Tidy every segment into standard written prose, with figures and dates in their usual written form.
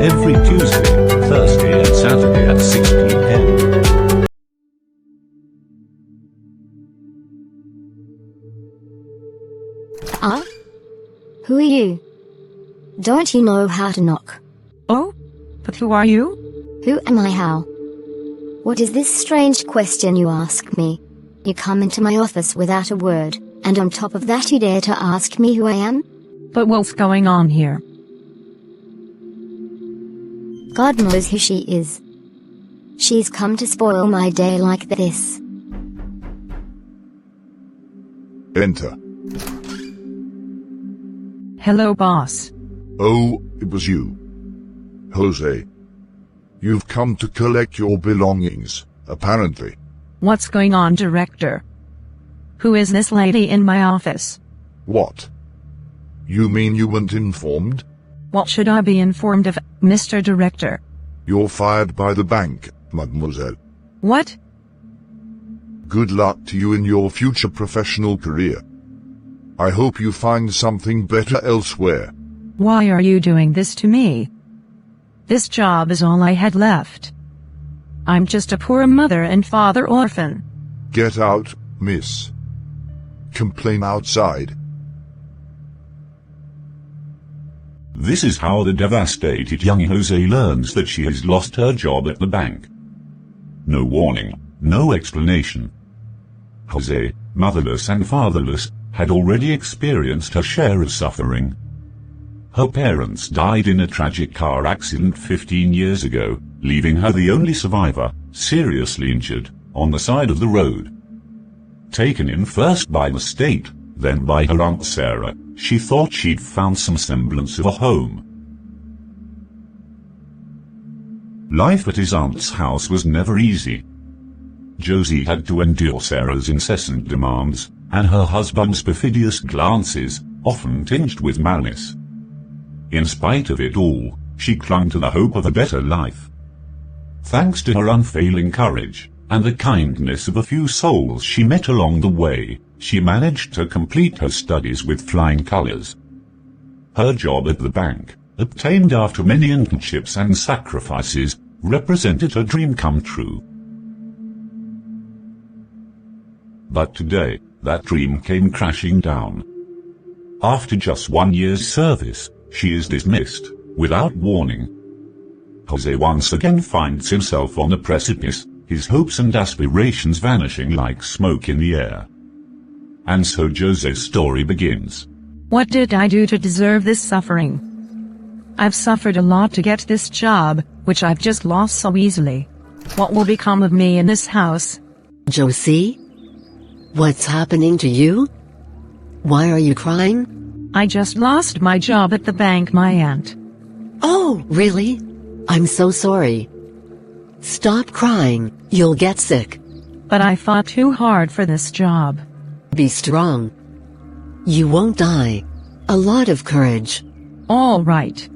every Tuesday, Thursday and Saturday at 6 p.m. Who are you? Don't you know how to knock? Oh? But who are you? Who am I how? What is this strange question you ask me? You come into my office without a word, and on top of that you dare to ask me who I am? But what's going on here? God knows who she is. She's come to spoil my day like this. Enter. Hello, boss. Oh, it was you. José. You've come to collect your belongings, apparently. What's going on, director? Who is this lady in my office? What? You mean you weren't informed? What should I be informed of, Mr. Director? You're fired by the bank, mademoiselle. What? Good luck to you in your future professional career. I hope you find something better elsewhere. Why are you doing this to me? This job is all I had left. I'm just a poor mother and father orphan. Get out, miss. Complain outside. This is how the devastated young José learns that she has lost her job at the bank. No warning, no explanation. José, motherless and fatherless, had already experienced her share of suffering. Her parents died in a tragic car accident 15 years ago, leaving her the only survivor, seriously injured, on the side of the road. Taken in first by the state, then by her Aunt Sarah, she thought she'd found some semblance of a home. Life at his aunt's house was never easy. José had to endure Sarah's incessant demands, and her husband's perfidious glances, often tinged with malice. In spite of it all, she clung to the hope of a better life. Thanks to her unfailing courage, and the kindness of a few souls she met along the way, she managed to complete her studies with flying colors. Her job at the bank, obtained after many internships and sacrifices, represented her dream come true. But today, that dream came crashing down. After just 1 year's service, she is dismissed, without warning. José once again finds himself on the precipice, his hopes and aspirations vanishing like smoke in the air. And so José's story begins. What did I do to deserve this suffering? I've suffered a lot to get this job, which I've just lost so easily. What will become of me in this house? José? What's happening to you? Why are you crying? I just lost my job at the bank, my aunt. Oh, really? I'm so sorry. Stop crying, you'll get sick. But I fought too hard for this job. Be strong. You won't die. A lot of courage. All right.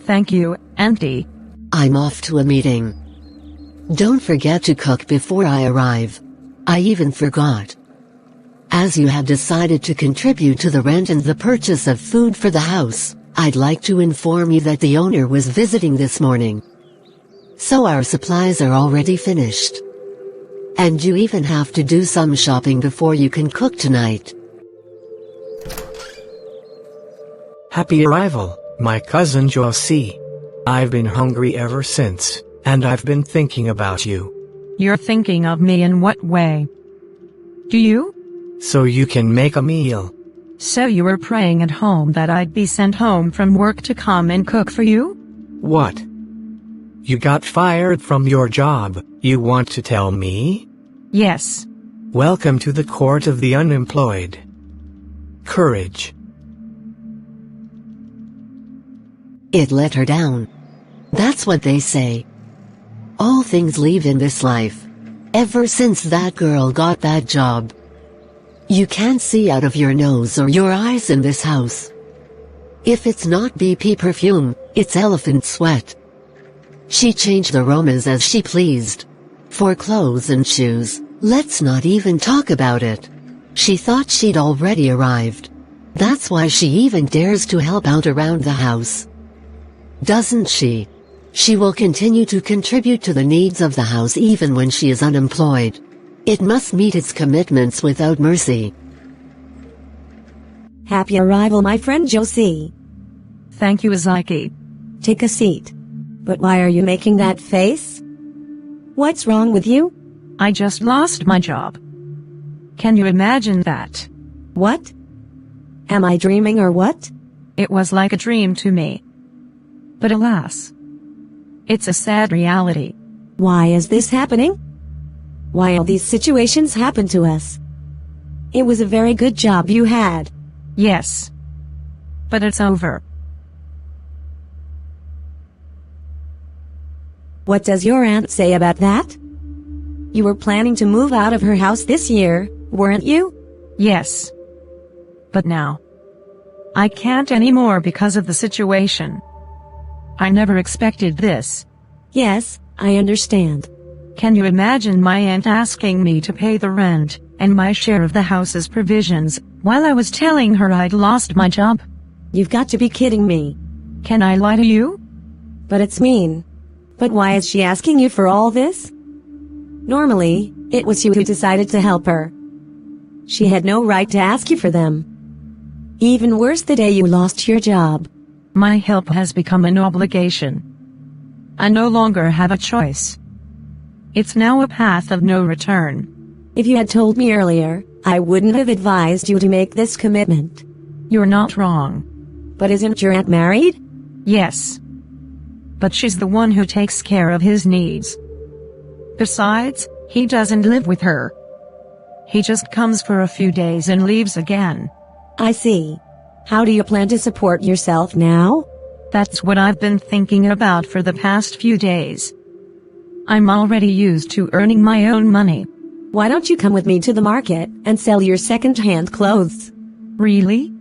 Thank you, Auntie. I'm off to a meeting. Don't forget to cook before I arrive. I even forgot. As you have decided to contribute to the rent and the purchase of food for the house, I'd like to inform you that the owner was visiting this morning. So our supplies are already finished. And you even have to do some shopping before you can cook tonight. Happy arrival, my cousin José. I've been hungry ever since, and I've been thinking about you. You're thinking of me in what way? Do you? So you can make a meal. So you were praying at home that I'd be sent home from work to come and cook for you? What? You got fired from your job, you want to tell me? Yes. Welcome to the court of the unemployed. Courage. It let her down. That's what they say. All things leave in this life. Ever since that girl got that job. You can't see out of your nose or your eyes in this house. If it's not BP perfume, it's elephant sweat. She changed aromas as she pleased. For clothes and shoes, let's not even talk about it. She thought she'd already arrived. That's why she even dares to help out around the house. Doesn't she? She will continue to contribute to the needs of the house even when she is unemployed. It must meet its commitments without mercy. Happy arrival, my friend José. Thank you, Azaiki. Take a seat. But why are you making that face? What's wrong with you? I just lost my job. Can you imagine that? What? Am I dreaming or what? It was like a dream to me. But alas, it's a sad reality. Why is this happening? Why all these situations happen to us? It was a very good job you had. Yes. But it's over. What does your aunt say about that? You were planning to move out of her house this year, weren't you? Yes. But now, I can't anymore because of the situation. I never expected this. Yes, I understand. Can you imagine my aunt asking me to pay the rent and my share of the house's provisions while I was telling her I'd lost my job? You've got to be kidding me. Can I lie to you? But it's mean. But why is she asking you for all this? Normally, it was you who decided to help her. She had no right to ask you for them. Even worse, the day you lost your job. My help has become an obligation. I no longer have a choice. It's now a path of no return. If you had told me earlier, I wouldn't have advised you to make this commitment. You're not wrong. But isn't your aunt married? Yes. But she's the one who takes care of his needs. Besides, he doesn't live with her. He just comes for a few days and leaves again. I see. How do you plan to support yourself now? That's what I've been thinking about for the past few days. I'm already used to earning my own money. Why don't you come with me to the market and sell your second-hand clothes? Really?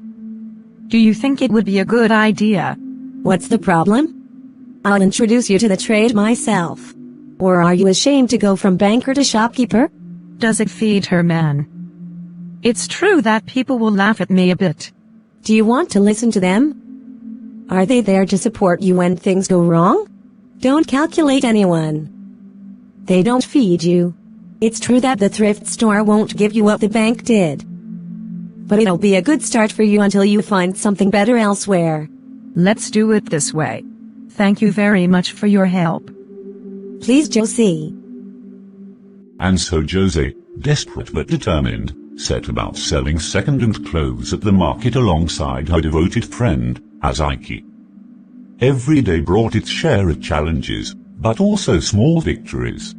Do you think it would be a good idea? What's the problem? I'll introduce you to the trade myself. Or are you ashamed to go from banker to shopkeeper? Does it feed her, man? It's true that people will laugh at me a bit. Do you want to listen to them? Are they there to support you when things go wrong? Don't calculate anyone. They don't feed you. It's true that the thrift store won't give you what the bank did. But it'll be a good start for you until you find something better elsewhere. Let's do it this way. Thank you very much for your help. Please, José. And so José, desperate but determined, set about selling second-hand clothes at the market alongside her devoted friend, Azaiki. Every day brought its share of challenges, but also small victories.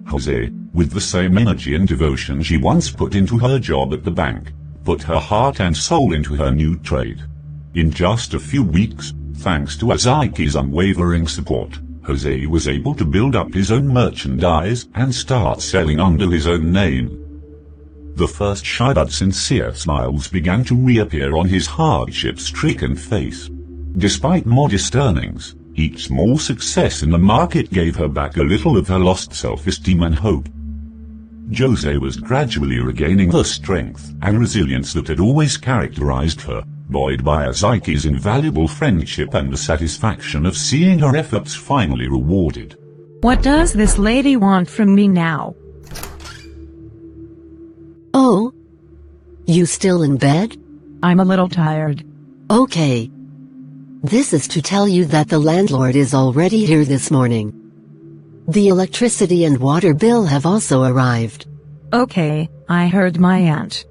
José, with the same energy and devotion she once put into her job at the bank, put her heart and soul into her new trade. In just a few weeks, thanks to Azaiki's unwavering support, José was able to build up his own merchandise and start selling under his own name. The first shy but sincere smiles began to reappear on his hardship-stricken face. Despite modest earnings, each small success in the market gave her back a little of her lost self-esteem and hope. José was gradually regaining the strength and resilience that had always characterized her, buoyed by Azaiki's invaluable friendship and the satisfaction of seeing her efforts finally rewarded. What does this lady want from me now? Oh? You still in bed? I'm a little tired. Okay. This is to tell you that the landlord is already here this morning. The electricity and water bill have also arrived. Okay, I heard my aunt.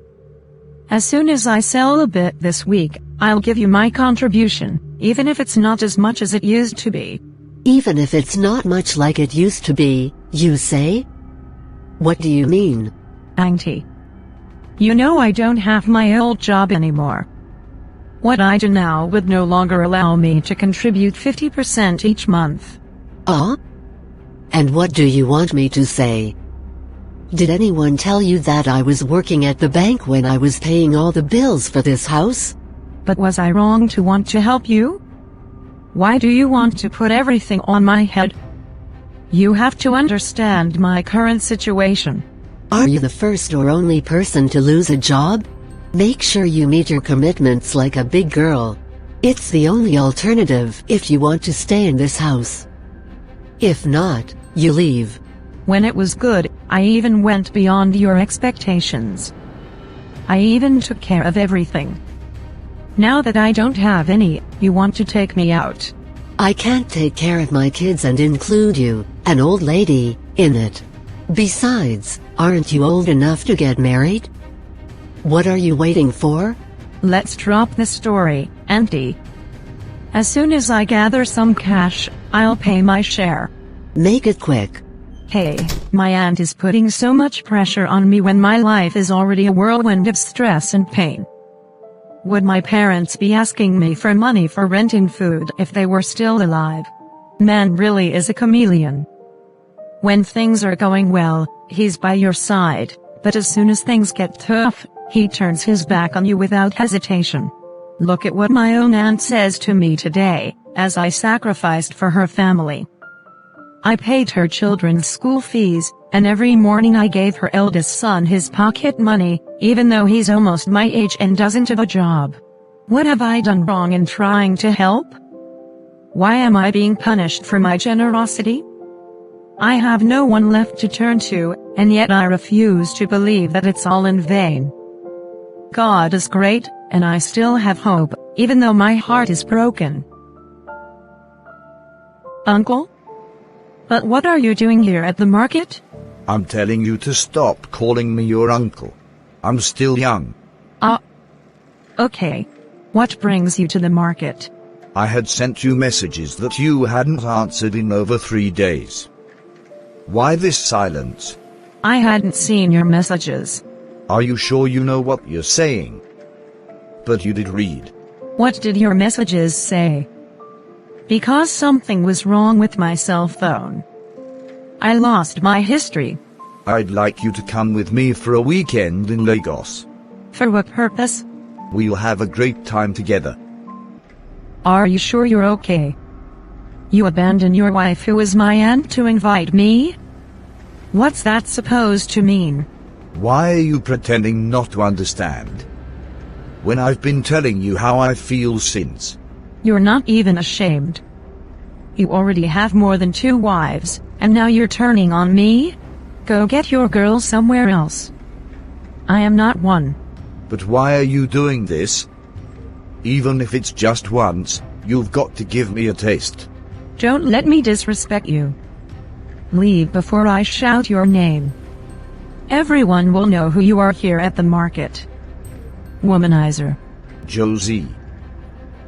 As soon as I sell a bit this week, I'll give you my contribution, even if it's not as much as it used to be. Even if it's not much like it used to be, you say? What do you mean? Auntie. You know I don't have my old job anymore. What I do now would no longer allow me to contribute 50% each month. Ah? And what do you want me to say? Did anyone tell you that I was working at the bank when I was paying all the bills for this house? But was I wrong to want to help you? Why do you want to put everything on my head? You have to understand my current situation. Are you the first or only person to lose a job? Make sure you meet your commitments like a big girl. It's the only alternative if you want to stay in this house. If not, you leave. When it was good, I even went beyond your expectations. I even took care of everything. Now that I don't have any, you want to take me out. I can't take care of my kids and include you, an old lady, in it. Besides, aren't you old enough to get married? What are you waiting for? Let's drop the story, Auntie. As soon as I gather some cash, I'll pay my share. Make it quick. Hey, my aunt is putting so much pressure on me when my life is already a whirlwind of stress and pain. Would my parents be asking me for money for rent and food if they were still alive? Man really is a chameleon. When things are going well, he's by your side, but as soon as things get tough, he turns his back on you without hesitation. Look at what my own aunt says to me today, as I sacrificed for her family. I paid her children's school fees, and every morning I gave her eldest son his pocket money, even though he's almost my age and doesn't have a job. What have I done wrong in trying to help? Why am I being punished for my generosity? I have no one left to turn to, and yet I refuse to believe that it's all in vain. God is great, and I still have hope, even though my heart is broken. Uncle? But what are you doing here at the market? I'm telling you to stop calling me your uncle. I'm still young. Okay. What brings you to the market? I had sent you messages that you hadn't answered in over 3 days. Why this silence? I hadn't seen your messages. Are you sure you know what you're saying? But you did read. What did your messages say? Because something was wrong with my cell phone. I lost my history. I'd like you to come with me for a weekend in Lagos. For what purpose? We'll have a great time together. Are you sure you're okay? You abandoned your wife who is my aunt to invite me? What's that supposed to mean? Why are you pretending not to understand? When I've been telling you how I feel since. You're not even ashamed. You already have more than 2 wives, and now you're turning on me? Go get your girl somewhere else. I am not one. But why are you doing this? Even if it's just once, you've got to give me a taste. Don't let me disrespect you. Leave before I shout your name. Everyone will know who you are here at the market. Womanizer. José.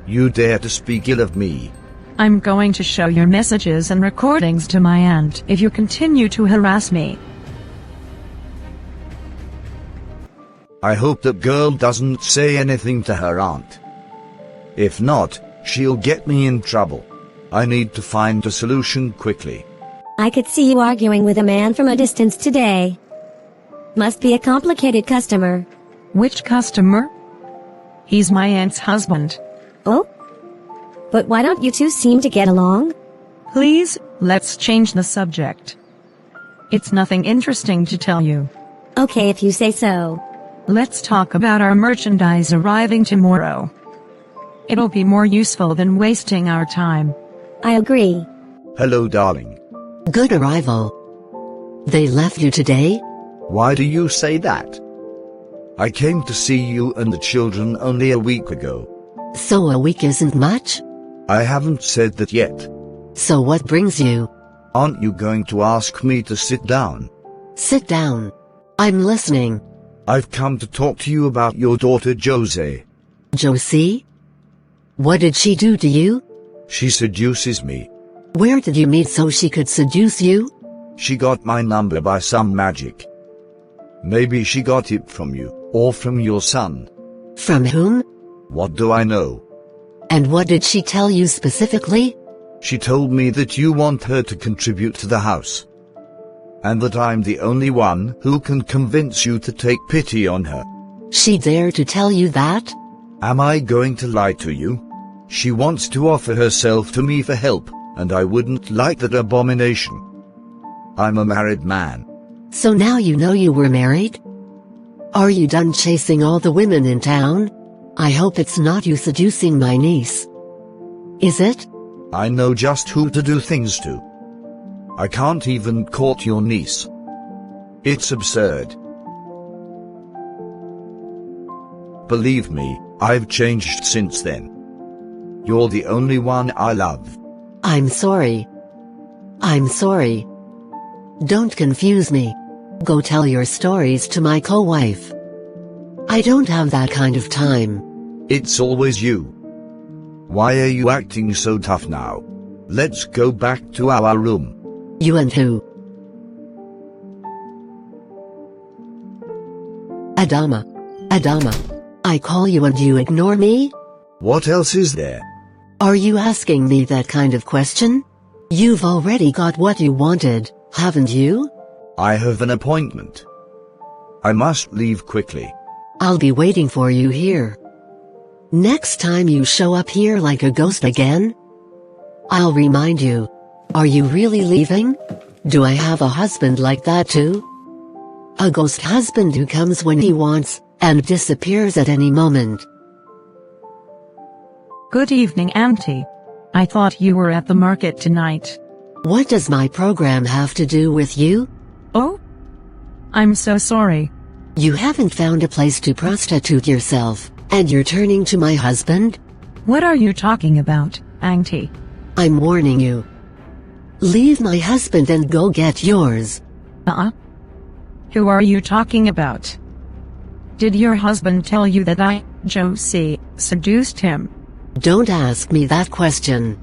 You dare to speak ill of me. I'm going to show your messages and recordings to my aunt if you continue to harass me. I hope that girl doesn't say anything to her aunt. If not, she'll get me in trouble. I need to find a solution quickly. I could see you arguing with a man from a distance today. Must be a complicated customer. Which customer? He's my aunt's husband. Oh? But why don't you two seem to get along? Please, let's change the subject. It's nothing interesting to tell you. Okay, if you say so. Let's talk about our merchandise arriving tomorrow. It'll be more useful than wasting our time. I agree. Hello, darling. Good arrival. They left you today? Why do you say that? I came to see you and the children only a week ago. So a week isn't much? I haven't said that yet. So what brings you? Aren't you going to ask me to sit down? Sit down. I'm listening. I've come to talk to you about your daughter José. José? What did she do to you? She seduces me. Where did you meet so she could seduce you? She got my number by some magic. Maybe she got it from you, or from your son. From whom? What do I know? And what did she tell you specifically? She told me that you want her to contribute to the house. And that I'm the only one who can convince you to take pity on her. She dared to tell you that? Am I going to lie to you? She wants to offer herself to me for help, and I wouldn't like that abomination. I'm a married man. So now you know you were married? Are you done chasing all the women in town? I hope it's not you seducing my niece. Is it? I know just who to do things to. I can't even court your niece. It's absurd. Believe me, I've changed since then. You're the only one I love. I'm sorry. I'm sorry. Don't confuse me. Go tell your stories to my co-wife. I don't have that kind of time. It's always you. Why are you acting so tough now? Let's go back to our room. You and who? Adama. Adama. I call you and you ignore me? What else is there? Are you asking me that kind of question? You've already got what you wanted, haven't you? I have an appointment. I must leave quickly. I'll be waiting for you here. Next time you show up here like a ghost again, I'll remind you. Are you really leaving? Do I have a husband like that too? A ghost husband who comes when he wants, and disappears at any moment. Good evening, Auntie. I thought you were at the market tonight. What does my program have to do with you? Oh? I'm so sorry. You haven't found a place to prostitute yourself, and you're turning to my husband? What are you talking about, Auntie? I'm warning you. Leave my husband and go get yours. Who are you talking about? Did your husband tell you that I, José, seduced him? Don't ask me that question.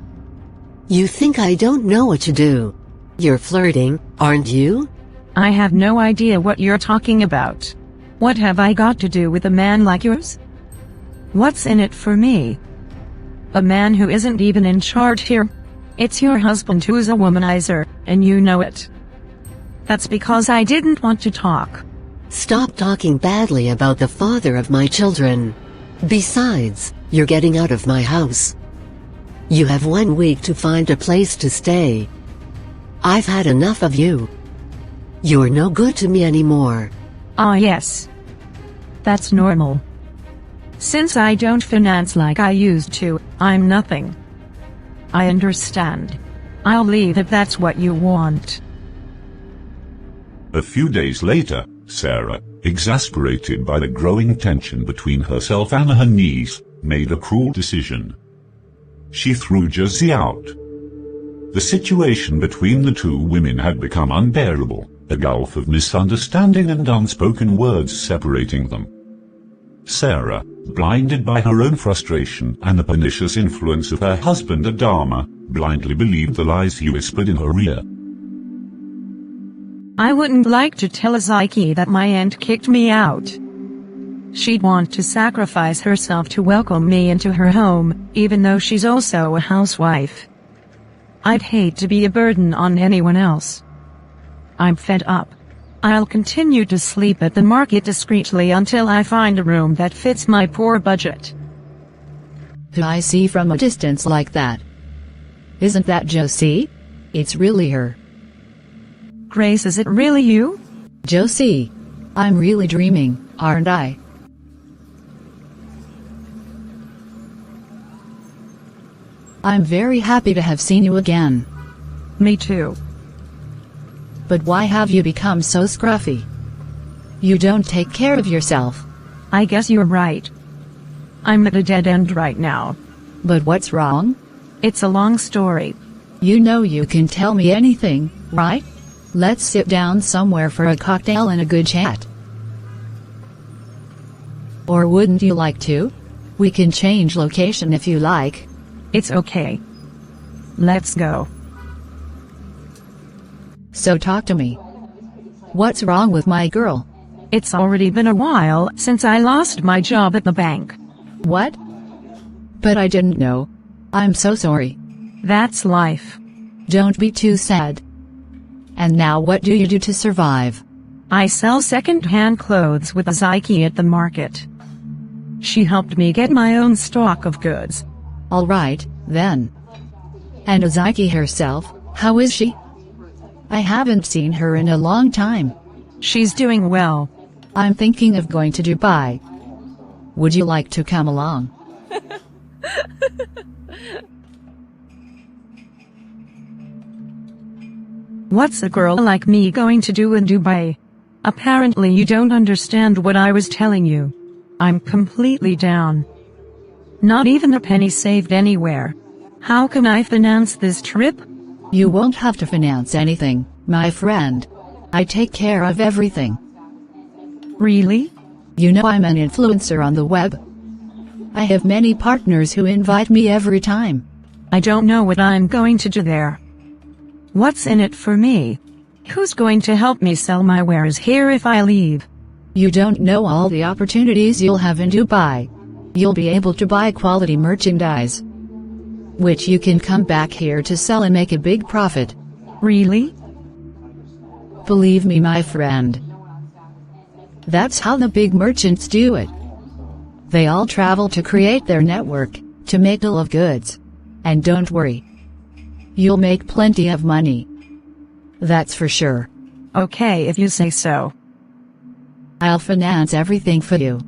You think I don't know what to do? You're flirting, aren't you? I have no idea what you're talking about. What have I got to do with a man like yours? What's in it for me? A man who isn't even in charge here. It's your husband who's a womanizer, and you know it. That's because I didn't want to talk. Stop talking badly about the father of my children. Besides, you're getting out of my house. You have 1 week to find a place to stay. I've had enough of you. You're no good to me anymore. Ah yes. That's normal. Since I don't finance like I used to, I'm nothing. I understand. I'll leave if that's what you want. A few days later, Sarah, exasperated by the growing tension between herself and her niece, made a cruel decision. She threw José out. The situation between the two women had become unbearable, a gulf of misunderstanding and unspoken words separating them. Sarah, blinded by her own frustration and the pernicious influence of her husband Adama, blindly believed the lies he whispered in her ear. I wouldn't like to tell Azaiki that my aunt kicked me out. She'd want to sacrifice herself to welcome me into her home, even though she's also a housewife. I'd hate to be a burden on anyone else. I'm fed up. I'll continue to sleep at the market discreetly until I find a room that fits my poor budget. Who I see from a distance like that? Isn't that José? It's really her. Grace, is it really you? José. I'm really dreaming, aren't I? I'm very happy to have seen you again. Me too. But why have you become so scruffy? You don't take care of yourself. I guess you're right. I'm at a dead end right now. But what's wrong? It's a long story. You know you can tell me anything, right? Let's sit down somewhere for a cocktail and a good chat. Or wouldn't you like to? We can change location if you like. It's okay. Let's go. So talk to me. What's wrong with my girl? It's already been a while since I lost my job at the bank. What? But I didn't know. I'm so sorry. That's life. Don't be too sad. And now what do you do to survive? I sell second-hand clothes with Azaiki at the market. She helped me get my own stock of goods. All right, then. And Azaiki herself, how is she? I haven't seen her in a long time. She's doing well. I'm thinking of going to Dubai. Would you like to come along? What's a girl like me going to do in Dubai? Apparently you don't understand what I was telling you. I'm completely down. Not even a penny saved anywhere. How can I finance this trip? You won't have to finance anything, my friend. I take care of everything. Really? You know I'm an influencer on the web. I have many partners who invite me every time. I don't know what I'm going to do there. What's in it for me? Who's going to help me sell my wares here if I leave? You don't know all the opportunities you'll have in Dubai. You'll be able to buy quality merchandise, which you can come back here to sell and make a big profit. Really? Believe me, my friend. That's how the big merchants do it. They all travel to create their network, to make deal of goods. And don't worry. You'll make plenty of money. That's for sure. Okay, if you say so. I'll finance everything for you.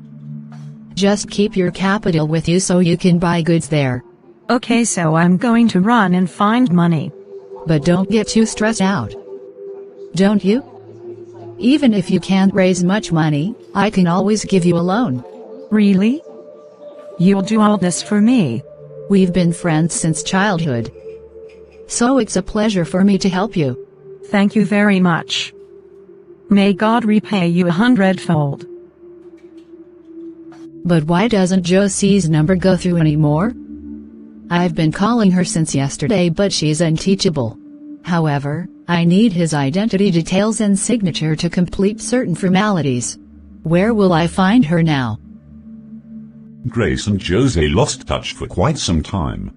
Just keep your capital with you so you can buy goods there. Okay, so I'm going to run and find money. But don't get too stressed out. Don't you? Even if you can't raise much money, I can always give you a loan. Really? You'll do all this for me? We've been friends since childhood. So it's a pleasure for me to help you. Thank you very much. May God repay you 100-fold. But why doesn't José's number go through anymore? I've been calling her since yesterday, but she's unteachable. However, I need his identity details and signature to complete certain formalities. Where will I find her now? Grace and José lost touch for quite some time.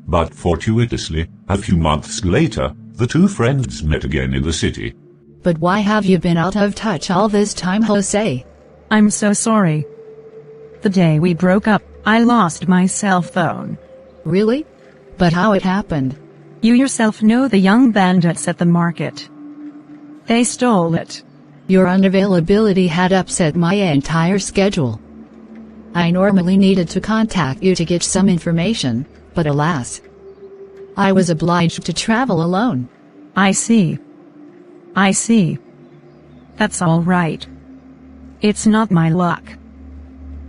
But fortuitously, a few months later, the two friends met again in the city. But why have you been out of touch all this time, José? I'm so sorry. The day we broke up, I lost my cell phone. Really? But how it happened? You yourself know the young bandits at the market. They stole it. Your unavailability had upset my entire schedule. I normally needed to contact you to get some information, but alas, I was obliged to travel alone. I see. I see. That's all right. It's not my luck.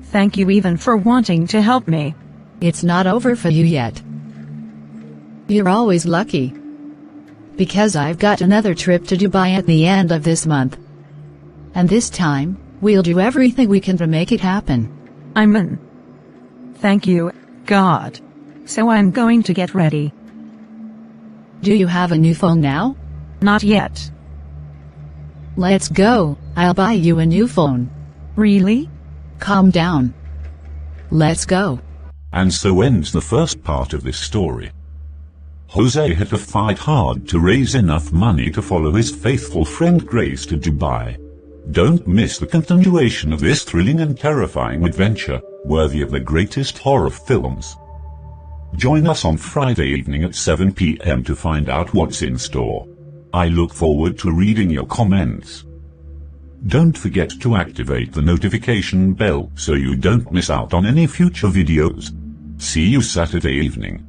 Thank you even for wanting to help me. It's not over for you yet. You're always lucky. Because I've got another trip to Dubai at the end of this month. And this time, we'll do everything we can to make it happen. I'm in. Thank you, God. So I'm going to get ready. Do you have a new phone now? Not yet. Let's go, I'll buy you a new phone. Really? Calm down. Let's go. And so ends the first part of this story. José had to fight hard to raise enough money to follow his faithful friend Grace to Dubai. Don't miss the continuation of this thrilling and terrifying adventure, worthy of the greatest horror films. Join us on Friday evening at 7 p.m. to find out what's in store. I look forward to reading your comments. Don't forget to activate the notification bell so you don't miss out on any future videos. See you Saturday evening.